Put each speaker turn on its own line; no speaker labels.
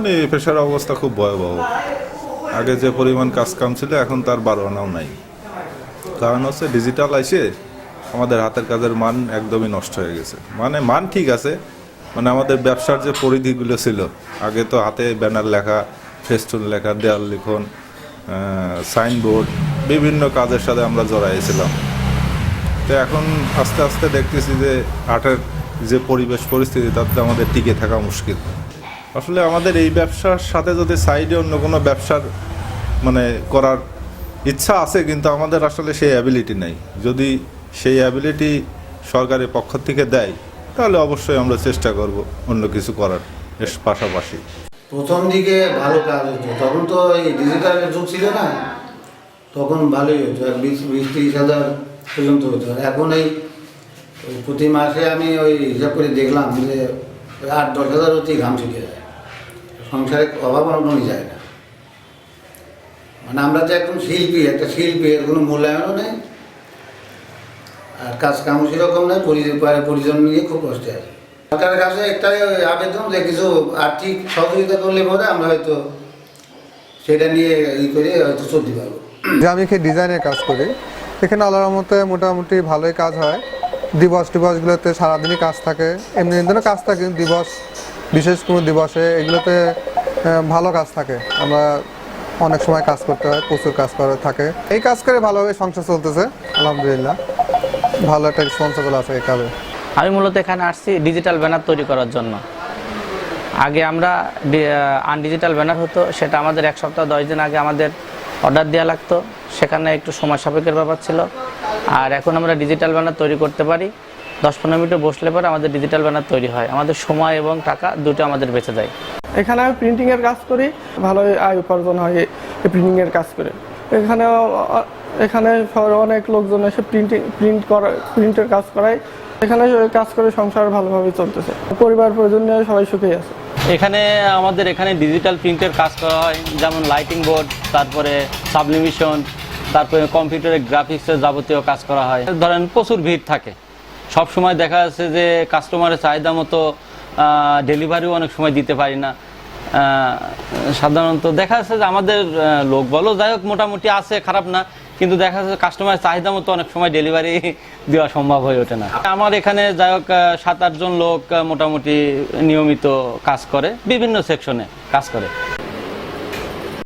এমনি পেশার অবস্থা খুব ভয়াবহ। আগে যে পরিমাণ কাজ কাম ছিল এখন তার 12 আনাও নাই। কারণ হচ্ছে ডিজিটাল আইসে আমাদের হাতের কাজের মান একদমই নষ্ট হয়ে গেছে। মানে মান ঠিক আছে, মানে আমাদের ব্যবসার যে পরিধিগুলো ছিল, আগে তো হাতে ব্যানার লেখা, ফেস্টুন লেখা, দেয়াল লিখন, সাইনবোর্ড, বিভিন্ন কাজের সাথে আমরা জড়াইছিলাম। তো এখন আস্তে আস্তে দেখতেছি যে আর্টের যে পরিবেশ পরিস্থিতি, তাতে আমাদের টিকে থাকা মুশকিল। আসলে আমাদের এই ব্যবসার সাথে যদি সাইডে অন্য কোনো ব্যবসার মানে করার ইচ্ছা আছে, কিন্তু আমাদের আসলে সেই অ্যাবিলিটি নেই। যদি সেই অ্যাবিলিটি সরকারের পক্ষ থেকে দেয়, তাহলে অবশ্যই আমরা চেষ্টা করব অন্য কিছু করার এর পাশাপাশি।
প্রথম দিকে ভালো কাজ হতো, তখন তো এই ডিজিটালের যুগ ছিল না, তখন ভালোই হতো, 20-30 হাজার পর্যন্ত হতো। আর এখন এই প্রতি মাসে আমি ওই হিসাব করে দেখলাম যে 8-10 হাজার অতি ঘাম ছুটে যায়, সংসারে অভাব অনটনই যায় না। মানে আমরা যে একদম শিল্পী, একটা শিল্পী, এর কোনো মূল্যায়নও নেই, আর কাজ কামও সেরকম নেই, পরিজন নিয়ে খুব কষ্টে আছে। সরকারের কাছে একটাই আবেদন যে কিছু আর্থিক সহযোগিতা করলে পরে আমরা হয়তো সেটা নিয়ে করে হয়তো চলতে পারবো।
যে আমি এখানে ডিজাইনের কাজ করি, এখানে আল্লাহর রহমতে মোটামুটি ভালোই কাজ হয়। দিবসগুলোতে সারাদিনই কাজ থাকে, এমনি দিনও কাজ থাকে, কিন্তু বিশেষ কোনো দিবসে এগুলোতে ভালো কাজ থাকে। আমরা অনেক সময় কাজ করতে হয়, প্রচুর কাজ করে থাকে। এই কাজ করে ভালোভাবে সংসার চলতেছে আলহামদুলিল্লাহ, ভালো একটা রেসপন্সিবল আছে এই কাজে।
আমি মূলত এখানে আসছি ডিজিটাল ব্যানার তৈরি করার জন্য। আগে আমরা আনডিজিটাল ব্যানার হতো, সেটা আমাদের 1 সপ্তাহ 10 দিন আগে আমাদের অর্ডার দেওয়া লাগতো, সেখানে একটু সময় সাপেক্ষের ব্যাপার ছিল। আর এখন আমরা ডিজিটাল ব্যানার তৈরি করতে পারি, 10-15 মিনিটে বসলে পরে আমাদের ডিজিটাল ব্যানার তৈরি হয়। আমাদের সময় এবং টাকা দুটো আমাদের বেঁচে যায়।
এখানে আমি প্রিন্টিংয়ের কাজ করি, ভালোই আয় উপার্জন হয় এই প্রিন্টিংয়ের কাজ করে। এখানে শহরে অনেক লোকজন এসে প্রিন্টের কাজ করায়, এখানে কাজ করে সংসার ভালোভাবে চলতেছে, পরিবার প্রয়োজন নিয়ে সবাই সুখেই আছে।
এখানে আমাদের ডিজিটাল প্রিন্টের কাজ করা হয়, যেমন লাইটিং বোর্ড, তারপরে সাবলিমিশন, তারপরে কম্পিউটারের গ্রাফিক্সের যাবতীয় কাজ করা হয়। ধরেন প্রচুর ভিড় থাকে, সব সময় দেখা যাচ্ছে যে কাস্টমারের চাহিদা মতো ডেলিভারিও অনেক সময় দিতে পারি না। সাধারণত দেখা যাচ্ছে যে আমাদের লোক বলো যাই হোক মোটামুটি আছে, খারাপ না, কিন্তু দেখা যাচ্ছে কাস্টমারের চাহিদা মতো অনেক সময় ডেলিভারি দেওয়া সম্ভব হয়ে ওঠে না। আমার এখানে যাই হোক 7-8 জন লোক মোটামুটি নিয়মিত কাজ করে, বিভিন্ন সেকশনে কাজ করে।